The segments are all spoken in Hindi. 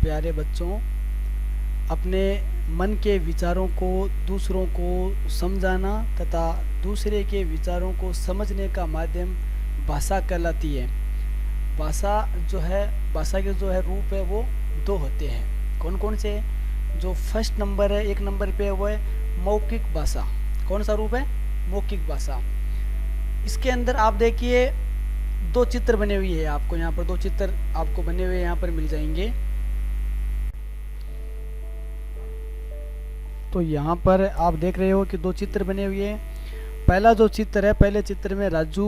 प्यारे बच्चों, अपने मन के विचारों को दूसरों को समझाना तथा दूसरे के विचारों को समझने का माध्यम भाषा कहलाती है। भाषा के जो है रूप है वो दो होते हैं। कौन कौन से? जो फर्स्ट नंबर है, एक नंबर पे वो है मौखिक भाषा। कौन सा रूप है? मौखिक भाषा। इसके अंदर आप देखिए दो चित्र बने हुए हैं। आपको यहाँ पर दो चित्र आपको बने हुए यहाँ पर मिल जाएंगे। तो यहाँ पर आप देख रहे हो कि दो चित्र बने हुए हैं। पहला जो चित्र है, पहले चित्र में राजू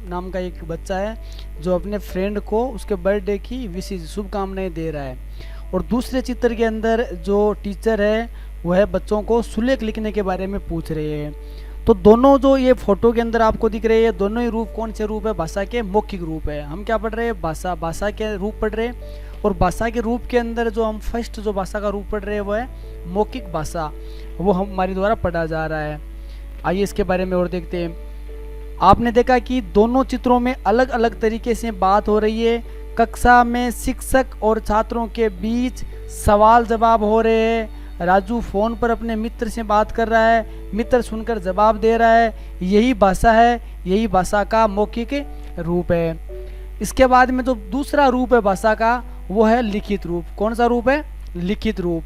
नाम का एक बच्चा है जो अपने फ्रेंड को उसके बर्थडे की विशेष शुभकामनाएं दे रहा है। और दूसरे चित्र के अंदर जो टीचर है वह बच्चों को सुलेख लिखने के बारे में पूछ रहे हैं। तो दोनों जो ये फोटो के अंदर आपको दिख रहे हैं, दोनों ही रूप कौन से रूप है? भाषा के मौखिक रूप है। हम क्या पढ़ रहे हैं? भाषा के रूप पढ़ रहे हैं। और भाषा के रूप के अंदर जो हम फर्स्ट जो भाषा का रूप पढ़ रहे हैं वो है मौखिक भाषा। वो हमारे द्वारा पढ़ा जा रहा है। आइए इसके बारे में और देखते हैं। आपने देखा कि दोनों चित्रों में अलग अलग तरीके से बात हो रही है। कक्षा में शिक्षक और छात्रों के बीच सवाल जवाब हो रहे हैं। राजू फोन पर अपने मित्र से बात कर रहा है, मित्र सुनकर जवाब दे रहा है। यही भाषा है, यही भाषा का मौखिक रूप है। इसके बाद में जो दूसरा रूप है भाषा का वो है लिखित रूप। कौन सा रूप है? लिखित रूप।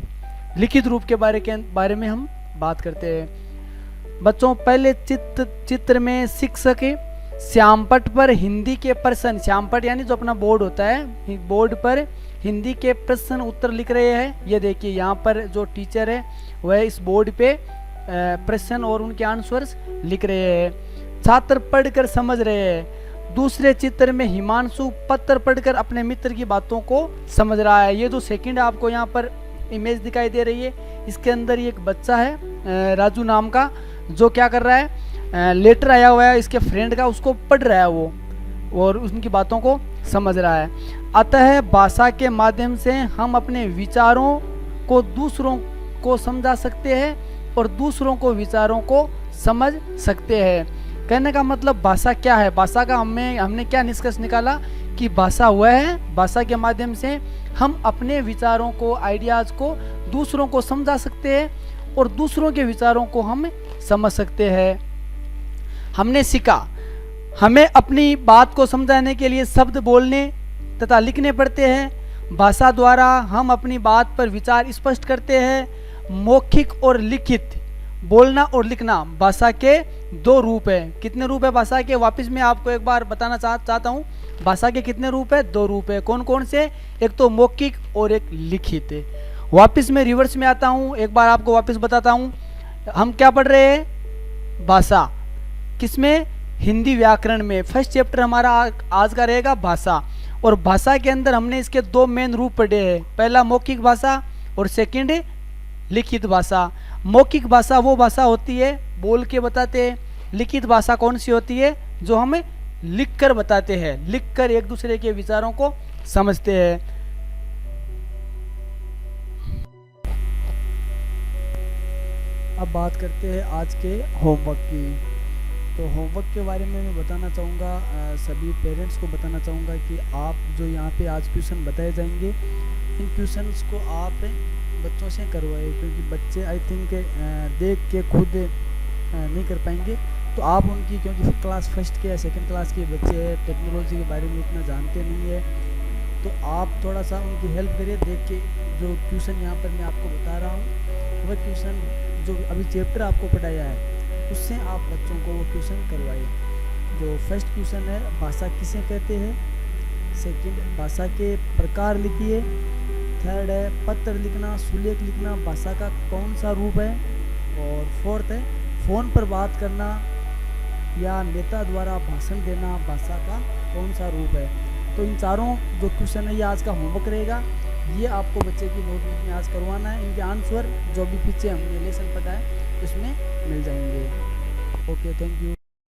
लिखित रूप के बारे में हम बात करते हैं। बच्चों, पहले चित्र में शिक्षक श्यामपट पर हिंदी के प्रश्न, श्यामपट यानी जो अपना बोर्ड होता है, बोर्ड पर हिंदी के प्रश्न उत्तर लिख रहे हैं। ये देखिए यहाँ पर जो टीचर है वह इस बोर्ड पे प्रश्न और उनके आंसर्स लिख रहे हैं। छात्र पढ़कर समझ रहे हैं। दूसरे चित्र में हिमांशु पत्र पढ़कर अपने मित्र की बातों को समझ रहा है। ये जो सेकंड आपको यहाँ पर इमेज दिखाई दे रही है, इसके अंदर एक बच्चा है राजू नाम का, जो क्या कर रहा है, लेटर आया हुआ है इसके फ्रेंड का, उसको पढ़ रहा है वो और उनकी बातों को समझ रहा है। अतः भाषा के माध्यम से हम अपने विचारों को दूसरों को समझा सकते हैं और दूसरों को विचारों को समझ सकते हैं। कहने का मतलब भाषा क्या है? भाषा का हमने क्या निष्कर्ष निकाला कि भाषा वह है, भाषा के माध्यम से हम अपने विचारों को, आइडियाज़ को दूसरों को समझा सकते हैं और दूसरों के विचारों को हम समझ सकते हैं। हमने सीखा हमें अपनी बात को समझाने के लिए शब्द बोलने तथा लिखने पड़ते हैं। भाषा द्वारा हम अपनी बात पर विचार स्पष्ट करते हैं। मौखिक और लिखित, बोलना और लिखना भाषा के दो रूप है। कितने रूप है भाषा के? वापस मैं आपको एक बार बताना चाहता हूँ। भाषा के कितने रूप है? दो रूप है। कौन कौन से? एक तो मौखिक और एक लिखित है। वापस मैं रिवर्स में आता हूँ, एक बार आपको वापस बताता हूँ। हम क्या पढ़ रहे हैं? भाषा। किसमें? हिंदी व्याकरण में। फर्स्ट चैप्टर हमारा आज का रहेगा भाषा। और भाषा के अंदर हमने इसके दो मेन रूप पढ़े हैं। पहला मौखिक भाषा और सेकंड लिखित भाषा। मौखिक भाषा वो भाषा होती है बोल के बताते हैं। लिखित भाषा कौन सी होती है? जो हमें लिख कर बताते हैं, लिख कर एक दूसरे के विचारों को समझते हैं। अब बात करते हैं आज के होमवर्क की। तो होमवर्क के बारे में मैं बताना चाहूँगा, सभी पेरेंट्स को बताना चाहूँगा कि आप जो यहाँ पे आज क्वेश्चन बताए जाएंगे, इन क्वेश्चंस को आप बच्चों से करवाए, क्योंकि बच्चे आई थिंक देख के खुद नहीं कर पाएंगे। तो आप उनकी, क्योंकि क्लास फर्स्ट के या सेकंड क्लास के बच्चे हैं, टेक्नोलॉजी के बारे में इतना जानते नहीं है, तो आप थोड़ा सा उनकी हेल्प करिए। देख के जो क्वेश्चन यहाँ पर मैं आपको बता रहा हूँ, वह क्वेश्चन जो अभी चैप्टर आपको पढ़ाया है उससे आप बच्चों को वो क्वेश्चन करवाइए। जो फर्स्ट क्वेश्चन है, भाषा किसे कहते हैं। सेकंड, भाषा के प्रकार लिखिए। थर्ड है पत्र लिखना, सुलेख लिखना भाषा का कौन सा रूप है। और फोर्थ है फ़ोन पर बात करना या नेता द्वारा भाषण देना भाषा का कौन सा रूप है। तो इन चारों जो क्वेश्चन है ये आज का होमवर्क रहेगा। ये आपको बच्चे की नोटबुक में आज करवाना है। इनके आंसर जो भी पीछे हमने लेसन पढ़ा है उसमें मिल जाएंगे। Okay, thank you.